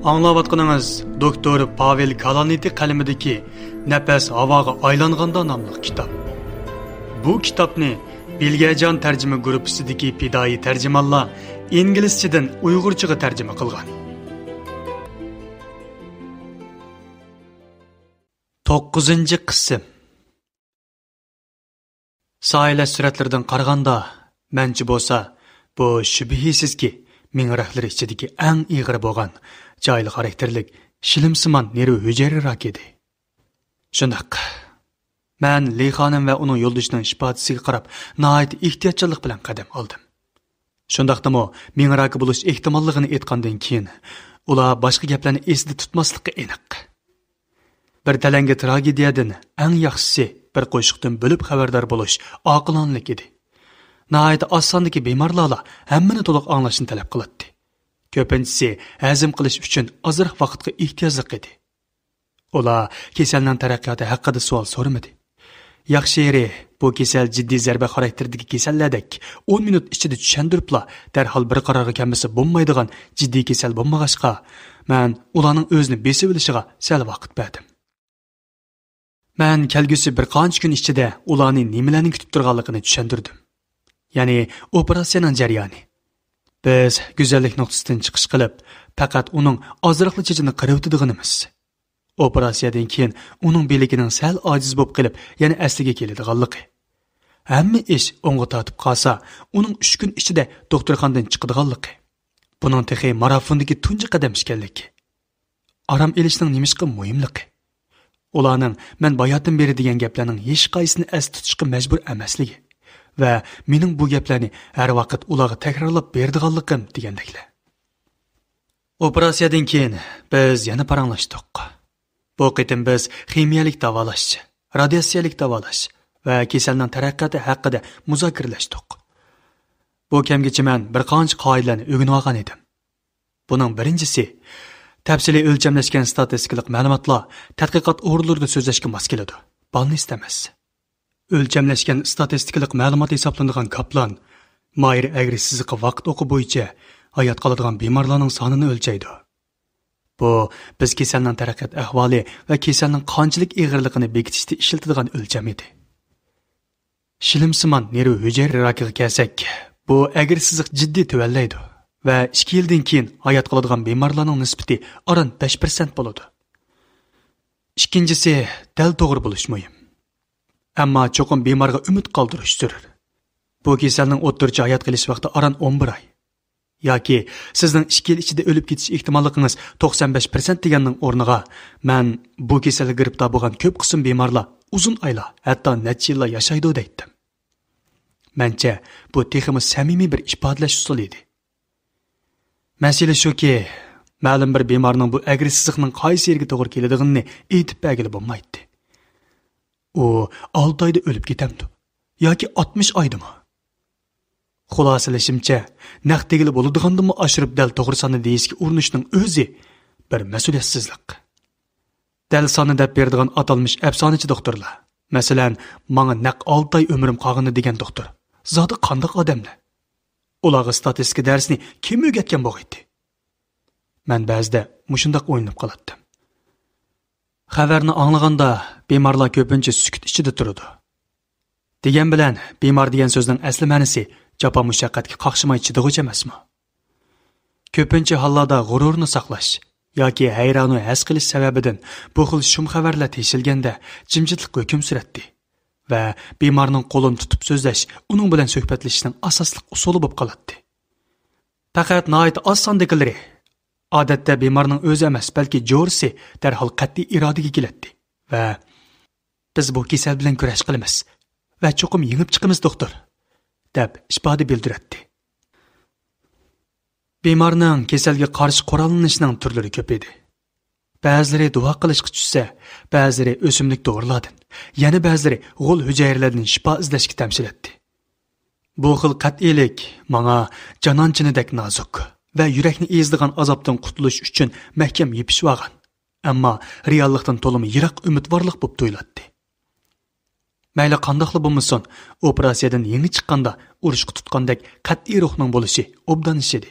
Аңлаватқаныңыз доктор Павел Каланити қаламидagi Nafas havoga aylanganda nomli kitob. Bu kitobni Bilgajon tarjima gruppisidagi fidoyi tarjimonlar inglizchadan uyg'urchaga tarjima qilgan. 9-qism. Saylash suratlardan qaraganda, menchi bo'lsa, bu shubhisizki mingrahlar ichidagi eng ig'ir bo'lgan joyli xarakterlik shilimsimon nerv hujayra rak edi. Shundaq. Men Li xonim va uning yo'ldoshining ifodasiga qarab, nihoyat ehtiyotchilik bilan qadam oldim. Shundaqdimi, mingraki bo'lish ehtimolligini aytgandan keyin, ular boshqa gaplarni esida tutmasligi aniq. Bir talanga tragediyadan eng yaxshisi bir qo'shiqdan bo'lib xabardor bo'lish oqilonlik edi. Nihoyat osondagi bemorlar hammani to'liq anglashni talab qiladi. Ko'pinchisi hazm qilish uchun ozroq vaqtga ehtiyojli edi. Ular kasalning taraqqiyoti haqida savol so'ramadi. Yaxshi yeri, bu kasal jiddiy zarba xarakterdagi kasallardek 10 minut ichida tushundiribla darhol bir qarorga kelmasa bo'lmaydigan jiddiy kasal bo'lmag'achqa, men ularning o'zini besib olishiga sal vaqt berdim. Men kelgusi bir qancha kun ichida ularning nimalarni kutib turganligini tushundirdim. Ya'ni operatsiyaning jarayoni. Biz go'zallik nuqtasidan chiqish qilib, faqat uning ozroqli chechini qirivtidig'imiz. Operatsiyadan keyin uning beligining sal ojiz bo'lib qilib, yana asliga keladiganligi. Hamma ish o'ng'a tortib qolsa, uning 3 kun ichida doktorxonadan chiqadiganligi. Buning texi marafondagi tunji qadam ekanligi. Aram elishning nimishqa muhimligi. Ularning men bayotdan beri degan gaplarning hech qaysini as tutishga majbur emasligi va mening bu gaplarni har vaqt ularga takrorlab berdiganligim degandeklar. Operatsiyadan keyin biz yana paranglashdik. Bu qitim biz ximiyalik davolash, radiatsiyalik davolash va kasalning taraqqiyoti haqida muzokiralashdik. Bu kamgacha men bir qancha qoidalarni o'rganib olgan edim. Buning birinchisi tafsiliy o'lchamlashgan statistikalik ma'lumotlar tadqiqot o'rinlarida so'zlashga mos keladi. Balni istamas. O'lchamlashgan statistikalik ma'lumot hisoblanadigan kaplan mayr agri siziqi vaqt o'qi bo'yicha hayot qoladigan bemorlarning sonini o'lchaydi. Bu biz kasalning taraqqiyot ahvoli va kasalning qanchalik ig'irligini bekitishda ishlatiladigan o'lcham edi. Shilimsimon nerv hujayra rakiga kelsak, bu agri siziq jiddiy tuvallaydi va 2 yildan keyin hayot qoladigan bemorlarning nisbati oran 5% bo'ladi. Ikkinchisi, dal to'g'ri bo'lish muhim. Ammo cho'qim bemorga umid qoldirish zarur. Bu kasalning o'rtacha hayot qilish vaqti oran 11 oy. Yoki sizning 2 yil ichida o'lib ketish ehtimolligingiz 95% deganning o'rniga, men bu kasalga giribdor bo'lgan ko'p qism bemorlar uzun oylar, hatto necha yillar yashaydi deydim. Mencha bu teximiz samimiy bir ifodalash usuli edi. Masala shuki, ma'lum bir bemorning bu agressivlikning qaysi yerga to'g'ri keladiganini aytib bergili bo'lmaydi. U 6 oyda o'lib ketamdi yoki 60 oydami? Xulosalashimcha, naq tegili bo'ladiganmi oshirib dal to'g'ri sonni deyishga urinishning o'zi bir mas'uliyatsizlik. Dal sonni deb beradigan atalmish afsonachi doktorlar, masalan, menga naq 6 oy umrim qolgani degan doktor, zodi qanday odamlar? Ularga statistika darsini kim o'rgatgan bo'g'aydi? Men ba'zida mushundaq o'ylanib qolatdim. Xabarni anglaganda bemorlar ko'pincha sukut ichida turadi. Degan bilan, bemor degan so'zning asli ma'nosi jafo mushaqqatga qaqshimay chidag'uchi emasmi? Ko'pincha hollarda g'ururni saqlash yoki hayroni his qilish sababidan bu xil shum xabarlar teshilganda jimjitlik hukm suratdi va bemorning qo'lini tutib so'zlash uning bilan suhbatlashishning asosli usuli bo'lib qoladi. Faqat nihoyat osondagilari odatda bemorning o'zi emas, balki jo'risi darhol qat'iy irodaga keladi va biz bu kasal bilan kurash qilamiz va cho'qim yengib chiqamiz doktor deb ifoda bildiradi. Bemorning kasalga qarshi qurollanishning turlari ko'p edi. Ba'zilari duo qilishga tushsa, ba'zilari o'simlik to'g'rilardan, yana ba'zilari g'ul hujayralardan shifo izlashga tamshiladi. Bu xil qat'iylik menga jononchinidek nozik va yurakni ezdigan azobdan qutulish uchun mahkam yepishib olgan, ammo reallikdan to'limi yiroq umidvorlik bo'lib tuyuladi. Mayli qandoqli bo'lmasin, operatsiyadan yangi chiqqanda urushga tutgandek qat'iy ruhning bo'lishi obdan ish edi.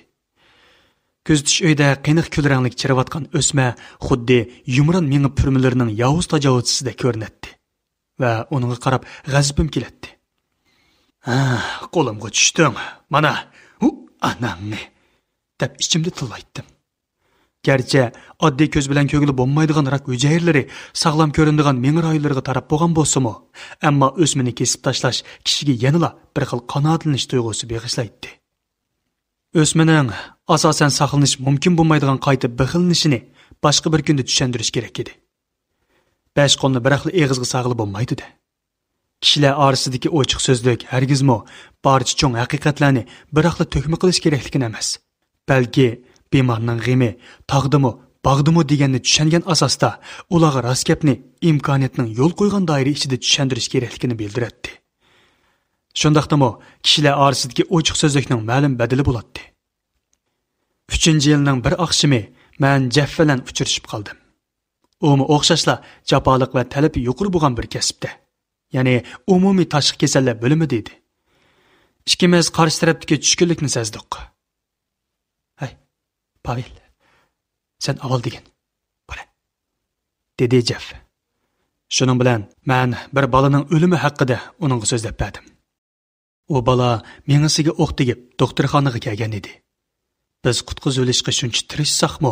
Көзтіш өйдә қиңық күл рәңлік чырыватқан өсмә xuddi yumran меңі pürmülerining yavuz tajovuzchisida ko'rinatdi va uningga qarab g'azabim kelatdi. Qo'limga tushding. Mana, anangni deb ichimda tillaytdim. Gerçi oddiy ko'z bilan ko'ngli bo'lmaydigan rak hujayralari sog'lom ko'rinadigan ming raylarga tarab bo'lgan bo'lsa-mu, ammo o'smini kesib tashlash kishiga yanada bir xil qanoatlanish tuyg'usi beg'ishlaydi. O'smining asosan saqlanish mumkin bo'lmaydigan qayta bixilnishini boshqa bir kunda tushuntirish kerak edi. Besh qo'lni bir xil eg'izga saqlab bo'lmaydi-da. Kishilar orasidagi ochiq so'zlik hargizmo barcha cho'ng haqiqatlarni bir xil to'kma qilish kerakligini emas. Balki bemorning g'imi tog'dimi, bog'dimi deganni tushungan asosda ularga rostgapni imkoniyatning yo'l qo'ygan doira ichida tushuntirish kerakligini bildiradi. Shundaqdimi kishilar orasidagi ochiq so'zlikning ma'lum badali bo'ladi. 3-yilning bir oqshimi men Jeff bilan uchrashib qoldim. Umi o'xshashla japoliq va talabi yuqori bo'lgan bir kasbda, ya'ni umumiy tashqi kasallar bo'limi dedi. Ikkimiz qarshi tarafdagi tushkunlikni sezdik. Hay, Pavel, sen avval degin. Bola, dedi Jeff. Shuning bilan men bir bolaning o'limi haqida uning so'zlab berdim. U bola mengisiga o'q tegib doktorxonaga kelgan edi. Biz qutqizib olishga shuncha tirishsaqmi,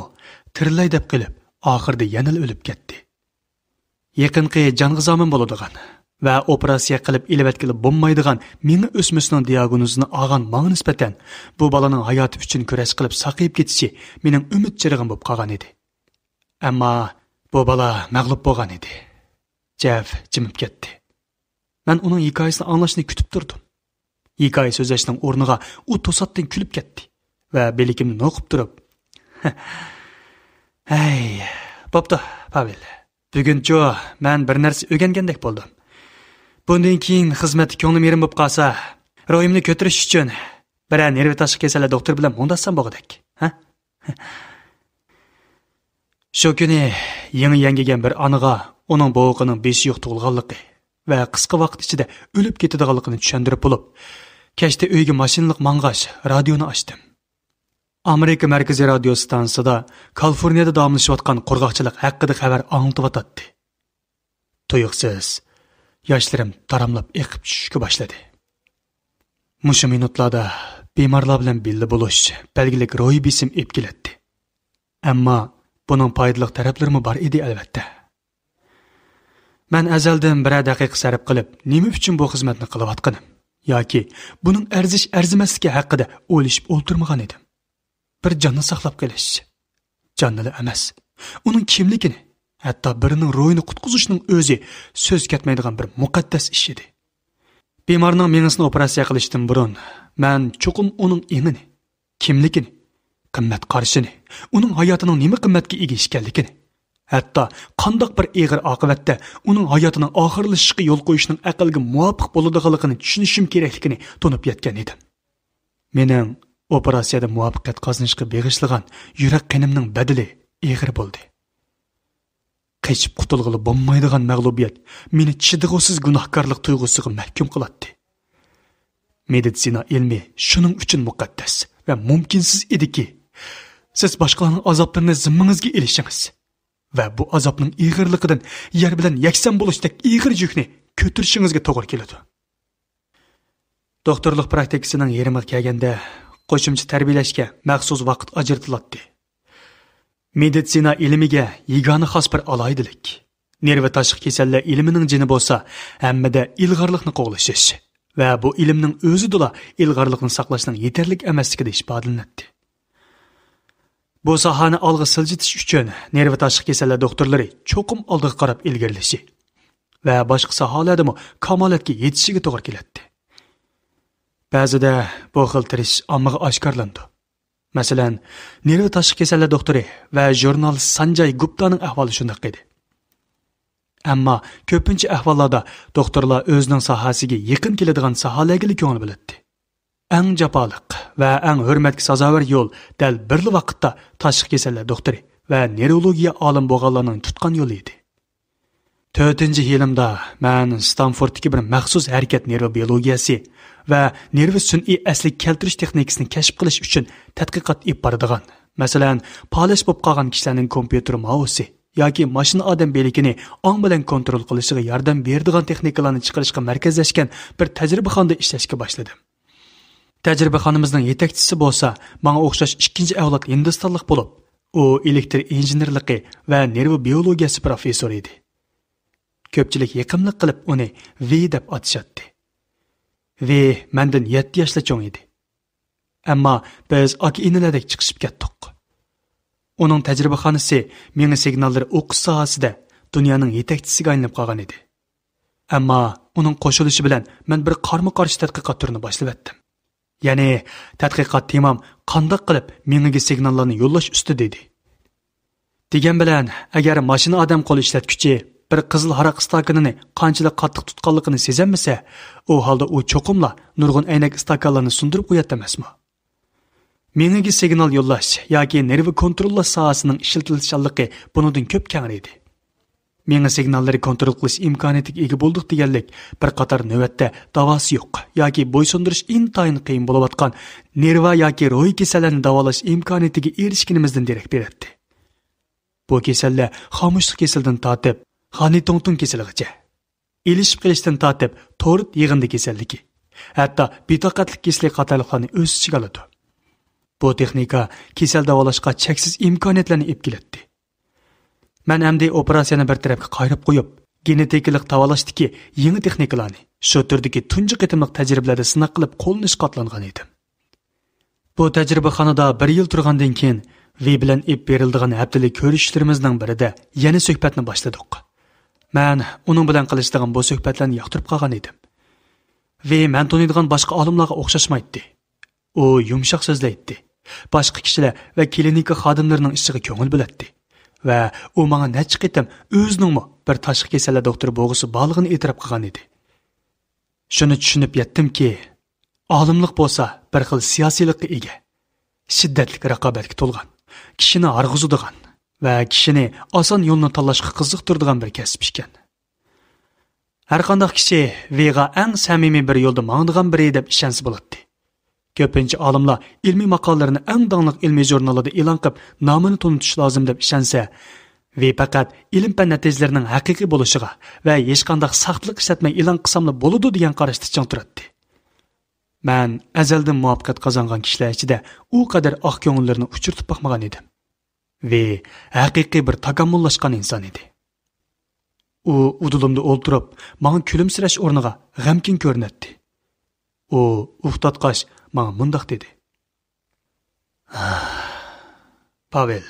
tirilay deb qilib, oxirida yana o'lib ketdi. Yaqinqi jonga zomin bo'ladigan va operatsiya qilib ilib bo'lmaydigan menga o'smisining diagnozini olgan menga nisbatan bu bolaning hayoti uchun kurash qilib saqayib ketishi mening umid chirig'im bo'lib qolgan edi. Ammo bu bola mag'lub bo'lgan edi. Jeff jimib ketdi. Men uning hikoyasini anglashni kutib turdim. Hikoya so'zlashning o'rniga u to'satdan kulib ketdi va belikimni noqib turib, "Hey, bo'pti, Pavel. Buguncha men bir narsa o'rgangandek bo'ldim. Bundan keyin xizmatga ko'nglim yerim bo'lib qolsa, ro'yimni ko'tarish uchun bir nerv tashqi kasallar doktor bilan mundassam bo'g'adak, ha?" Shu kuni yangigan bir anaga uning bo'g'ining beshi yo'q tug'ilganligi va qisqa vaqt ichida o'lib ketadiganligini tushuntirib bo'lib, kechda uyga mashinalik mang'ash radioni ochdim. Amerika markaziy radio stansiyasida Kaliforniyada davomlashayotgan qurg'oqchilik haqida xabar anglatayotdi. Tuyuqsiz yoshlarim taramlab eqib tushishga boshladi. Mushu minutlarda bemorlar bilan birga bo'lish belgilik ro'y besim ep keladi. Ammo buning foydali taraflari bor edi albatta. Men azaldan bir daqiqa sarf qilib, nima uchun bu xizmatni qilayotganim yoki buning arzimasligi haqida o'ylashib o'ltirmagan edim. Bir jonni saqlab qolish, jonnili emas, uning kimligini, hatto birining ro'yini qutqizishning o'zi so'z ketmaydigan bir muqaddas ish edi. Bemorning mengisini operatsiya qilishdan burun men cho'qim uning engini, kimligini, qimmat qarashini, uning hayotining nima qimmatga ega ekanligini, hatto qandoq bir og'ir oqibatda uning hayotining oxirlashishiga yo'l qo'yishning aqlga muvofiq bo'ladiganligini tushunishim kerakligini to'nib yetgan edim. Mening operatsiyada muvaffaqiyat qozonishga beg'ishlagan yurak qinimning badali og'ir bo'ldi. Qechib qutulg'ili bo'lmaydigan mag'lubiyat meni chidig'usiz gunohkorlik tuyg'usiga mahkum qiladi. Meditsina ilmi shuning uchun muqaddas va mumkinsiz ediki, siz boshqalarning azoblarini zimmangizga ilishingiz va bu azobning og'irligidan yer bilan yakson bo'lishdek og'ir yukni ko'tarishingizga to'g'ri keladi. Doktorlik praktikasining yerimiga kelganda qo'shimcha tarbiyalashga maxsus vaqt ajratiladi. Meditsina ilmiga yagona xos bir alaydilik. Nerv tashqi kasallar ilmining jini bo'lsa, hammada ilg'orlikni qo'g'lashish va bu ilmning o'zida ilg'orlikni saqlashning yetarli emasligida ifodalanadi. Bu sohani olg'a siljitish uchun nerv tashqi kasallar doktorlari cho'qim oldiga qarab ilgirlashi va boshqa sohalarda kamolatga yetishiga to'g'ri keladi. Ba'zida bu xil tirish ommaga oshkorlandi. Masalan, nerv tashqi kasallar doktori va jurnalist Sanjay Guptaning ahvoli shunday edi. Ammo ko'pincha ahvollarda doktorlar o'zining sohasiga yaqin keladigan sohalarga ko'ngil biladi. Eng japoliq va eng hurmatga sazovor yo'l dal bir vaqtda tashqi kasallar doktori va neurologiya olim bo'lganlarning tutgan yo'li edi. 4-yilimda men Stanforddagi bir maxsus harakat nerv biologiyasi va nerv sun'iy asli keltirish texnikasini kashf qilish uchun tadqiqot olib boradigan Masalan, polish bo'lib qolgan kishilarning kompyuter mausi yoki mashina odam belikini ong bilan kontrol qilishiga yordam beradigan texnikalarni chiqarishga markazlashgan bir tajribaxonada ishlashga boshladim. Tajribaxonimizning yetakchisi bo'lsa, menga o'xshash ikkinchi avlod hindistonlik bo'lib, u elektr injenerligi va nerv biologiyasi professori edi. Ko'pchilik yiqimliq qilib uni V deb atashadi. V mendan 7 yoshli cho'ng edi. Ammo biz aka-inilardek chiqishib ketdik. Uning tajribaxonasi menga signallar o'qish sohasida dunyoning yetakchisiga aylanib qolgan edi. Ammo uning qo'shilishi bilan men bir qarama-qarshi tadqiqot turini boshlab etdim. Ya'ni tadqiqot temam qanday qilib menga signallarni yo'llash ustida edi. Degan bilan, agar mashina odam qo'li ishlatguchi bir qizil haraq stakanini qanchalik qattiq tutganligini sezamasa, u holda u cho'qimla nurg'un aynak stakanlarni sundirib qo'yadi emasmi? Menga signal yo'llash yoki nerv kontrollash sohasining ishlatilishchanligi bundan ko'p keng edi. Menga signallarni kontrol qilish imkoniyatiga ega bo'ldik deganlik bir qator navbatda davosi yo'q yoki bo'ysundirish intayin qiyin bo'layotgan nerva yoki ruhiy kasallarni davolash imkoniyatiga erishganimizdan darak beradi. Bu kasallar xomushlik kasalidan tortib, Xanitongtung kasalligicha, ilishib qilishdan tortib, to'rt yig'indi kasalligi, hatto betoqatlik kasallik qatorliqlarni o'z ichiga oladi. Bu texnika kasal davolashga cheksiz imkoniyatlarni olib keladi. Men endi operatsiyani bir tarafga qayirib qo'yib, genetikalik davolashdagi yangi texnikalarni shu turdagi tunji qitimliq tajribalarda sinab qilib qo'llanishga qatlangan edim. Bu tajribaxonada 1 yil turgandan keyin V bilan ib berildigan haftalik ko'rishishlarimizning birida yana suhbatni boshladik. Men uning bilan qilishdigan bu suhbatlarni yoqtirib qolgan edim. V men taniydigan boshqa olimlarga o'xshashmaydi. U yumshoq so'zlaydi. Boshqa kishilar va klinika xodimlarining ishiga ko'ngil biladi. Va u menga necha qitim o'zining bir tashqi kasallar doktori bo'lg'isi borligini e'tirof qilgan edi. Shuni tushunib yetdimki, olimlik bo'lsa bir xil siyosiylikka ega, shiddatli raqobatga to'lgan, kishini arg'uzadigan va kishini oson yo'lni tanlashga qiziqtiradigan bir kasb ekan. Har qanday kishi Vega eng samimiy bir yo'lda mangdigan biri deb ishonsa bo'ladi. Ko'pincha olimlar ilmiy maqolalarni eng donliq ilmiy jurnallarda e'lon qilib, nomini tanitish lozim deb ishonsa, ve faqat ilm-fan natijalarining haqiqiy bo'lishiga va hech qanday saxtlik ishlatmay e'lon qilsamla bo'ladi degan qarashda chang turadi. Men azaldan muvaffaqiyat qozongan kishilar ichida u qadar oq ko'ngillarni uchirtib boqmagan edim. Ve haqiqiy bir takommullashgan inson edi. U udulimda o'ltirib, menga kulimsirash o'rniga g'amkin ko'rinadi. U uxtatqach menga mundoq dedi. Pavel,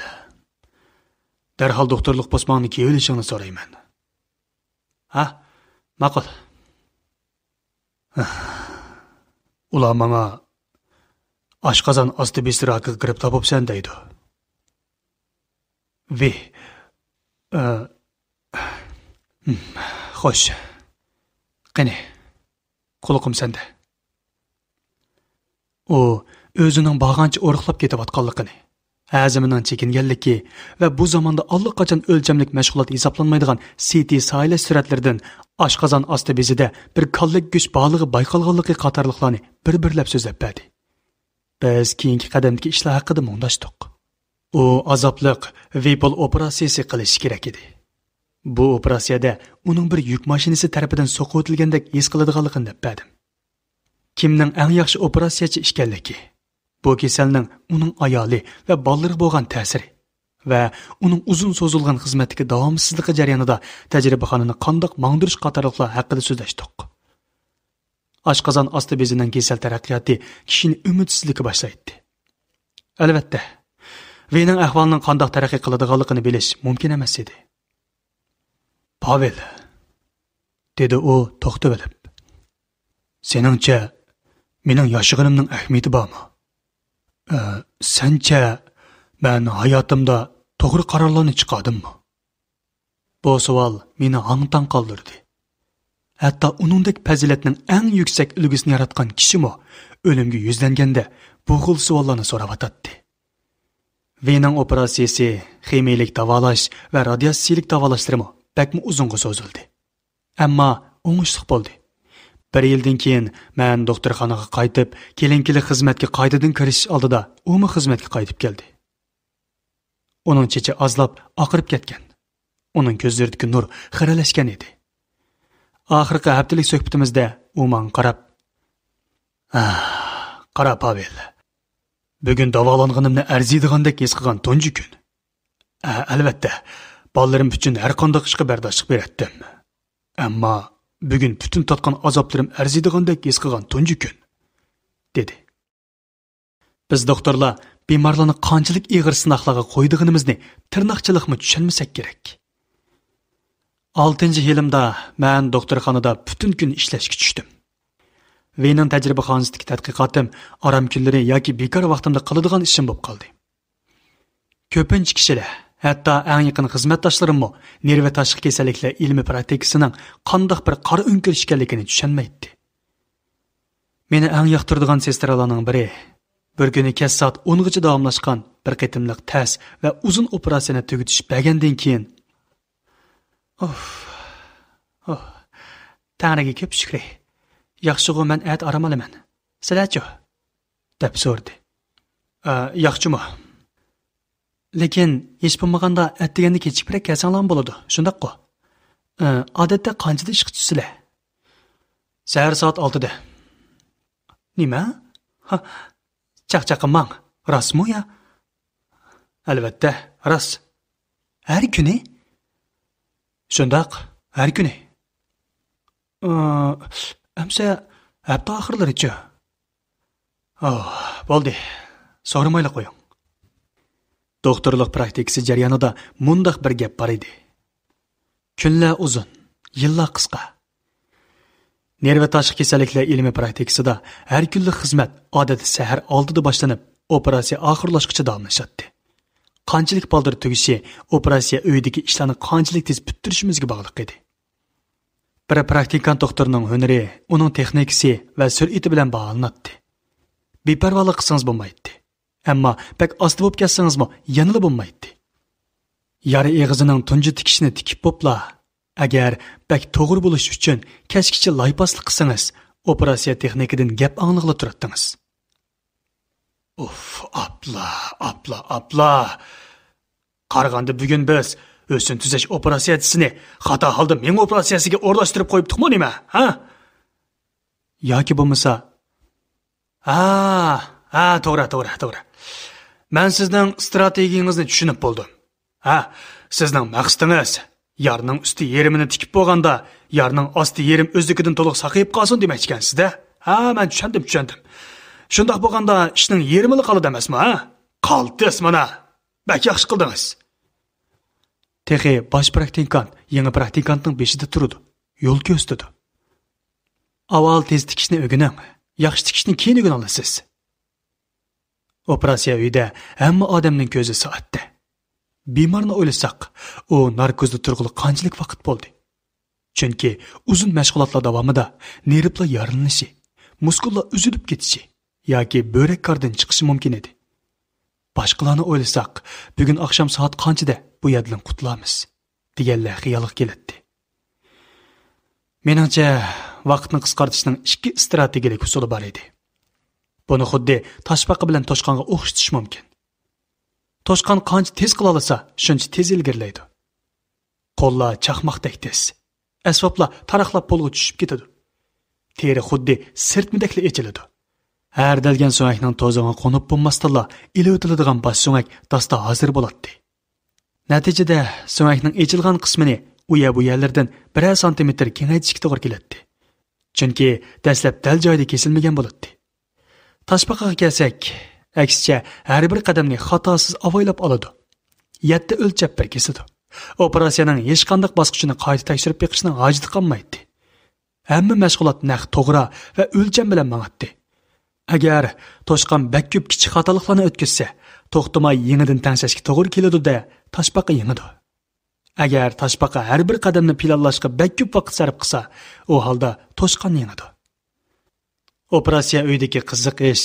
darhol doktorlik posmog'ini kiyilishingni so'rayman. Ha, ma'qul. Ular menga oshqozon osti bezrakiga kirib topibsan deydi. Ve xo'sh. Qani, quloqim senda. U o'zining bag'ancha o'riqlab ketayotganligini, azmining chekinganligi va bu zamonda allaqachon o'lchamlik mashg'ulot hisoblanmaydigan CT saylash suratlaridan oshqozon osti bezida bir kallik go'sht bog'lig'i bayqalganligi qatorliqlarni bir-birlab so'zlab berdi. Biz keyingi qadamdagi ishlar haqida mundashdik. U azobliq Vipol operatsiyasi qilish kerak edi. Bu operatsiyada uning bir yuk mashinasi tarafidan so'qib o'tilgandek his qiladiganligini deb berdim. Kimning eng yaxshi operatsiyachi ekanligi, bu kasalning uning ayoli va bolalariga bo'lgan ta'siri va uning uzun so'zilgan xizmatdagi davomsizligi jarayonida tajribaxonani qandoq mangdirish qatorliqlar haqida so'zlashdik. Oshqozon osti bezining kasal taraqqiyoti kishini umidsizlikka boshlaydi. Albatta, Vening ahvolining qandoq taraqqiy qiladiganligini bilish mumkin emas edi. Pavel, dedi u to'xtab olib. Seningcha mening yashag'inimning ahamiyati bormi? Sencha men hayotimda to'g'ri qarorlarni chiqardimmi? Bu savol meni hang-tang qoldirdi. Hatto uningdek fazilatning eng yuksak ulgusini yaratgan kishimi o'limga yuzlanganda bu xil savollarni so'rayotdi. Vening operatsiyasi, ximiyalik davolash va radiatsiyalik davolashlarimi bakmi uzunga so'zildi. Ammo o'ngishli bo'ldi. 1 yildan keyin men doktorxonaga qaytib, kelinkilik xizmatga qaytadan kirish oldida u xizmatga qaytib keldi. Uning chechi azlab oqirib ketgan. Uning ko'zlaridagi nur xiralashgan edi. Oxirgi haftalik suhbatimizda u menga qarab, "Qara Pavel. Bugun davolanganimni arziydigandek his qilgan tunji kun. Albatta, bolalarim uchun har qanday ishga bardoshlik berdim. Ammo bugun butun tatgan azoblarim arziydigandek his qilgan tunji kun", dedi. Biz doktorlar bemorlarni qanchalik ig'ir sinoqlarga qo'ydiganimizni tirnoqchilikmi tushunmasak kerak. 6-yilımda men doktorxonada butun kun ishlashga tushdim. Vening tajribaxonasidagi tadqiqotim orom kunlari yoki bekor vaqtimda qiladigan ishim bo'lib qoldi. Ko'pincha kishilar, hatto eng yaqin xizmatdoshlarimmo nerv tashqi kasalliklar ilmi praktikasining qanday bir qora o'nkirish ekanligini tushunmaydi. Meni eng yoqtiradigan sestralarning biri bir kuni kech soat 10 gacha davomlashgan bir qitimliq tas va uzun operatsiyani tugutish bergandan keyin Tangriga ko'p shukr. Yaxshi-ku men at aram olaman. Sizlarchi? deb so'rdi. Yaxshimi? Lekin hech bo'lmaganda atdiganda kechib bir kasanglar bo'ladi. Shundaq-ku. Odatda qanchada ishga tushsizlar? Sahar soat 6da. Nima? Chaqchaqimang. Rostmi ya? Albatta, rost. Har kuni? Shundaq, har kuni. Amsa hafta oxirlaricha. Bo'ldi. So'ramayla qo'ying. Doktorlik praktikasi jarayonida mundaq bir gap bor edi. Kunlar uzun, yillar qisqa. Nerv tashqi kasalliklar ilmi praktikasida har kunlik xizmat odatda sahar 6da boshlanib, operatsiya oxirlashguncha davomlashadi. Qanchalik baldir tugishi operatsiya uyidagi ishlarni qanchalik tez bitirishimizga bog'liq edi. Bir praktikant doktorning hunari, uning texnikasi va sur'ati bilan bog'lanadi. Beparvolik qilsangiz bo'lmaydi. Ammo bak osti bo'lib ketsangizmi, yanada bo'lmaydi. Yara eg'izining tunji tikishini tikib bo'pla. Agar bak to'g'ri bo'lish uchun kashkicha laypaslik qilsangiz, operatsiya texnikadan gap anglig'la turadingiz. Apla. Qaraganda bugun biz o'sin tuzash operatsiyasini xato holda men operatsiyasiga o'rlashtirib qo'yibdikmi nima? Yoki bo'lmasa to'g'ri. Men sizning strategiyangizni tushunib bo'ldim. Sizning maqsadingiz yarning usti yerimini tikib bo'lganda, yarning osti yerim o'zligidan to'liq saqayib qolsin demoqchi ekansiz-da. Men tushundim. Shundoq bo'lganda ishning yerimini qoladi emasmi, Qoltis mana. Bak yaxshi qildingiz. Texi bosh praktikant yangi praktikantning beshida turdi. Yo'l ko'rsatdi. Avval tez tikishni o'rganing. Yaxshi tikishni keyin o'rgana olasiz. Operatsiya uyida hamma odamning ko'zi soatda. Bemorni o'ylasak, u narkozda turg'ili qanchalik vaqt bo'ldi? Chunki uzun mashg'ulotlar davomida nervlar yarilanishi, muskullar uzilib ketishi yoki böbrek qardan chiqishi mumkin edi. Boshqalarni o'ylasak, bugun oqshom soat qanchada bu yerdan qutulamiz deganlar xiyolga keladi. Meningcha, vaqtni qisqartirishning ikki strategik usuli bor edi. Buni xuddi toshbaqa bilan toshqonga o'xshatish mumkin. Toshqon qancha tez qila olsa, shuncha tez ilgirlaydi. Qo'llar chaqmoqdek tez. Asboblar taraqlab polga tushib ketadi. Teri xuddi sirtmidakli echiladi. Har dalgan so'ngakning to'zig'iga qo'nib bo'lmasdilla, ilotiladigan bosh so'ngak dasta hozir bo'ladi. Natijada so'ngakning echilgan qismini bu yerlardan 1 santimetr kengaytirishga to'g'ri keladi. Chunki dastlab dal joyida kesilmagan bo'ladi. Toshbaqaga kelsak, aksicha har bir qadamni xatosiz avoylab oladi. 7 o'lchab bir kesadi. Operatsiyaning hech qanday bosqichini qayta tekshirib beqishning hojati qolmaydi. Hamma mashg'ulot naq to'g'ri va o'lcham bilan mangadi. Agar toshqon bak ko'p kichik xatoliklarni o'tkazsa, to'xtamay yangidan tanglashga to'g'ri keladi-da, toshbaqa yengadi. Agar toshbaqa har bir qadamni planlashga bak ko'p vaqt sarf qilsa, u holda toshqon yengadi. Operatsiya uyidagi qiziq ish,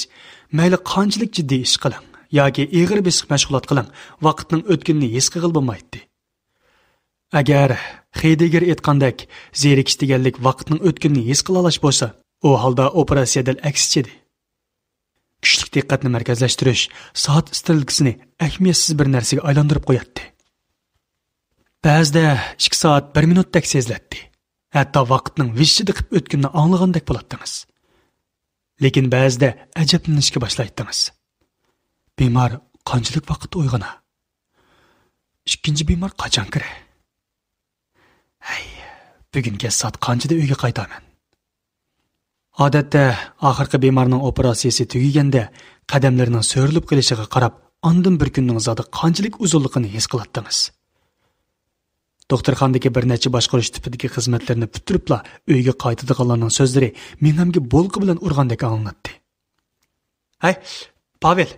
mayli qanchalik jiddiy ish qiling yoki ig'ir besiq mashg'ulot qiling, vaqtning o'tganini his qilib bo'lmaydi. Agar Heidegger aytgandek, zerikish deganlik vaqtning o'tganini his qila olish bo'lsa, u holda operatsiyadan aksichidir. kuchli diqqatni markazlashtirish soat istalgısini ahamiyatsiz bir narsaga aylantirib qo'yadi. Ba'zida 2 soat 1 minutdek seziladi. Hatto vaqtning vishchida qilib o'tganini anglagandek bo'ladingiz. Lekin ba'zida ajablanishga boshlaydiz. Bemor qanchalik vaqt uyg'ona? Ikkinchi bemor qachon kirar? Ay, bugungi soat qanchada uyga qaytaman? Odatda oxirgi bemorning operatsiyasi tugaganda qadamlarining so'rilib kelishiga qarab, ondan bir kunning zodi qanchalik uzunligini his qiladingiz. Doktorxonadagi bir necha boshqarish tipidagi xizmatlarni bitiribla uyga qaytadiganlarning so'zlari menga bolqi bilan urgandek anglanadi. Hay, Pavel,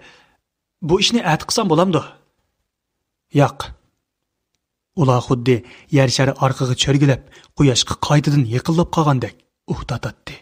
bu ishni at qilsam bo'lamdi? Yo'q. Ular xuddi yer shari orqaga cho'rgilab, quyoshga qaytadan yiqilib qolgandek uhtatadi.